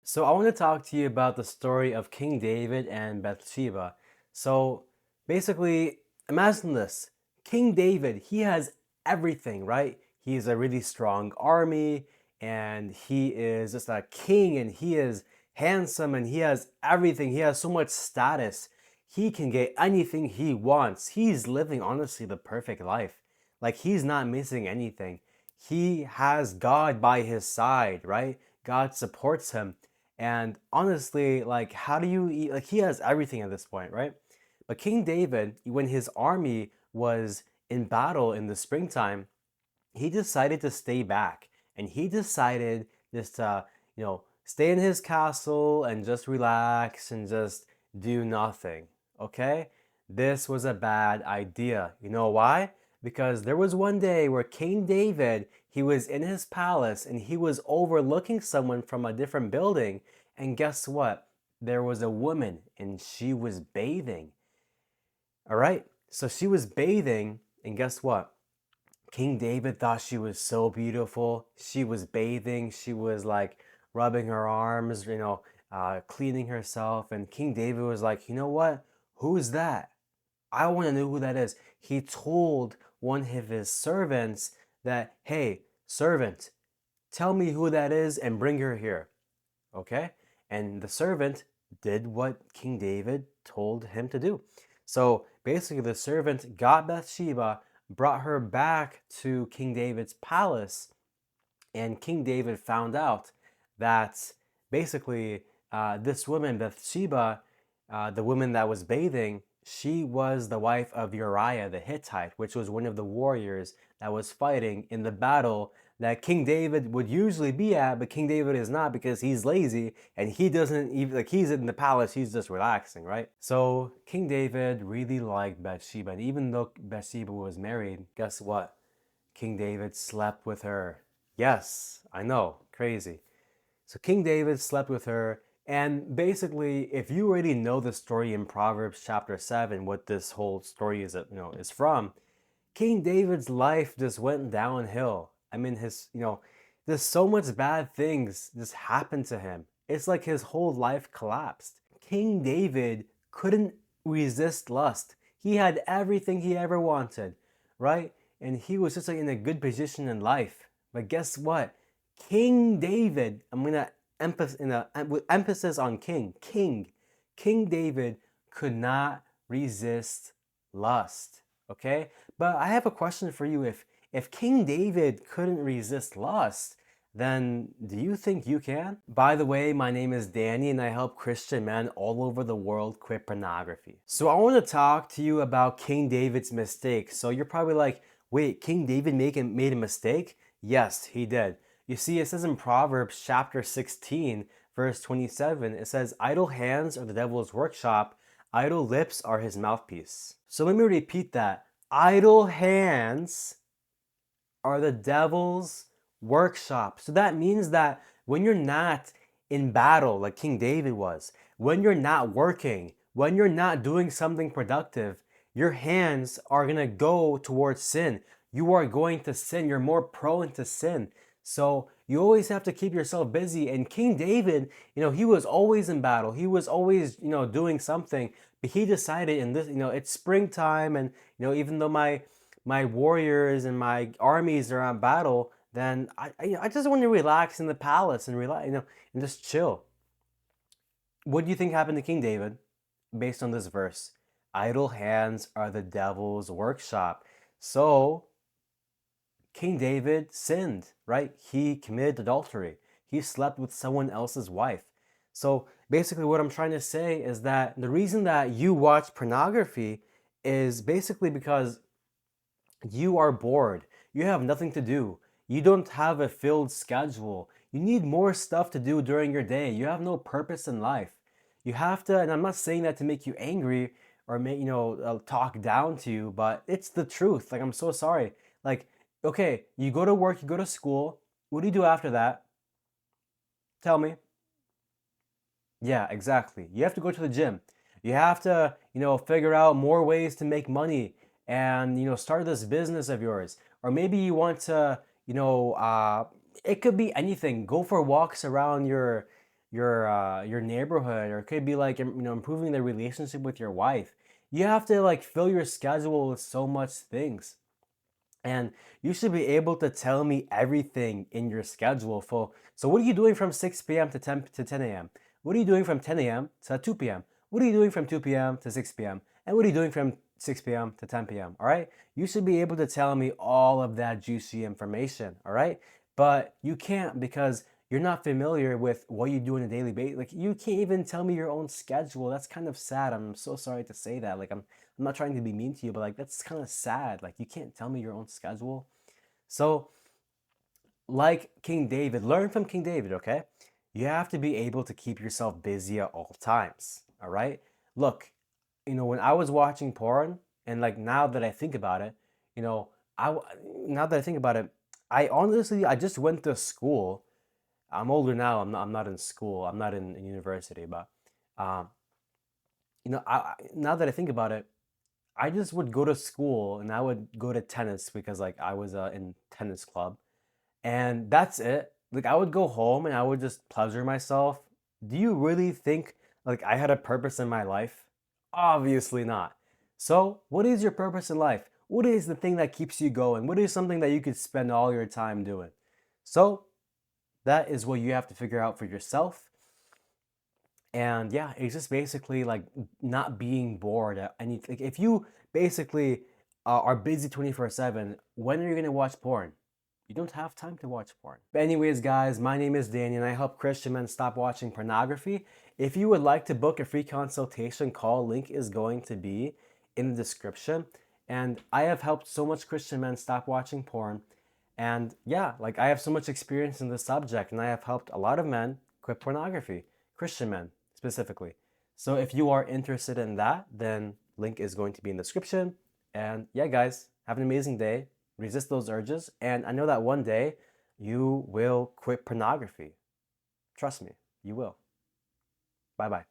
So I want to talk to you about the story of King David and Bathsheba. So basically, imagine this. King David, he has everything, right? He's a really strong army and he is just a king and he is handsome and he has everything. He has so much status. He can get anything he wants. He's living honestly the perfect life. Like he's not missing anything. He has God by his side, right? God supports him. And honestly, like, how do you eat? Like, he has everything at this point, right? But King David, when his army was in battle in the springtime, he decided to stay back and he decided just to, stay in his castle and just relax and just do nothing. Okay? This was a bad idea. You know why? Because there was one day where King David, he was in his palace and he was overlooking someone from a different building. And guess what? There was a woman and she was bathing. All right? So she was bathing, and guess what? King David thought she was so beautiful. She was bathing. She was like rubbing her arms, cleaning herself. And King David was like, you know what? Who's that? I want to know who that is. He told one of his servants that, hey, servant, tell me who that is and bring her here. Okay? And the servant did what King David told him to do. So basically, the servant got Bathsheba, brought her back to King David's palace, and King David found out that basically this woman, Bathsheba, the woman that was bathing, she was the wife of Uriah the Hittite, which was one of the warriors that was fighting in the battle that King David would usually be at, but King David is not because he's lazy and he doesn't even, like, he's in the palace, he's just relaxing, right? So King David really liked Bathsheba, and even though Bathsheba was married, guess what? King David slept with her. Yes, I know, crazy. So King David slept with her, and basically, if you already know the story in Proverbs chapter 7, what this whole story is from, King David's life just went downhill. I mean, there's so much bad things just happened to him. It's like his whole life collapsed. King David couldn't resist lust. He had everything he ever wanted, right? And he was just like in a good position in life. But guess what? King David, I'm gonna with emphasis on King David could not resist lust. Okay, but I have a question for you. If King David couldn't resist lust, then do you think you can? By the way, my name is Danny and I help Christian men all over the world quit pornography. So I want to talk to you about King David's mistake. So you're probably like, wait, King David made a mistake? Yes, he did. You see, it says in Proverbs chapter 16, verse 27, it says, idle hands are the devil's workshop, idle lips are his mouthpiece. So let me repeat that. Idle hands are the devil's workshop. So that means that when you're not in battle like King David was, when you're not working, when you're not doing something productive, your hands are going to go towards sin. You are going to sin. You're more prone to sin. So you always have to keep yourself busy. And King David, he was always in battle. He was always, doing something. But he decided in this, it's springtime, and even though my warriors and my armies are on battle, then I just want to relax in the palace and relax, and just chill. What do you think happened to King David based on this verse? Idle hands are the devil's workshop. So King David sinned, right? He committed adultery. He slept with someone else's wife. So basically, what I'm trying to say is that the reason that you watch pornography is basically because you are bored. You have nothing to do. You don't have a filled schedule. You need more stuff to do during your day. You have no purpose in life. You have to, and I'm not saying that to make you angry or make, talk down to you, but it's the truth. Like, I'm so sorry. Like, okay, you go to work, you go to school. What do you do after that? Tell me. Yeah, exactly. You have to go to the gym. You have to, figure out more ways to make money and, start this business of yours. Or maybe you want to, it could be anything. Go for walks around your neighborhood, or it could be like improving the relationship with your wife. You have to like fill your schedule with so much things. And you should be able to tell me everything in your schedule. So what are you doing from 6 p.m. to 10 a.m.? What are you doing from 10 a.m. to 2 p.m.? What are you doing from 2 p.m. to 6 p.m.? And what are you doing from 6 p.m. to 10 p.m.? All right? You should be able to tell me all of that juicy information. All right? But you can't because you're not familiar with what you do on a daily basis. Like you can't even tell me your own schedule. That's kind of sad. I'm so sorry to say that. I'm not trying to be mean to you, but like that's kind of sad. Like you can't tell me your own schedule. So, like King David, learn from King David, okay? You have to be able to keep yourself busy at all times, all right? Look, when I was watching porn, and like now that I think about it, you know, now that I think about it, I just went to school. I'm older now. I'm not in school. I'm not in university, but um, now that I think about it, I just would go to school and I would go to tennis because like I was in tennis club, and that's it. Like I would go home and I would just pleasure myself. Do you really think like I had a purpose in my life? Obviously not. So, what is your purpose in life? What is the thing that keeps you going? What is something that you could spend all your time doing? So, that is what you have to figure out for yourself. And yeah, it's just basically like not being bored at any. Like if you basically are busy 24/7, when are you gonna watch porn? You don't have time to watch porn. But anyways, guys, my name is Danny, and I help Christian men stop watching pornography. If you would like to book a free consultation call, link is going to be in the description. And I have helped so much Christian men stop watching porn. And yeah, like I have so much experience in this subject, and I have helped a lot of men quit pornography, Christian men specifically. So if you are interested in that, then link is going to be in the description. And yeah, guys, have an amazing day. Resist those urges, and I know that one day you will quit pornography. Trust me, you will. Bye bye.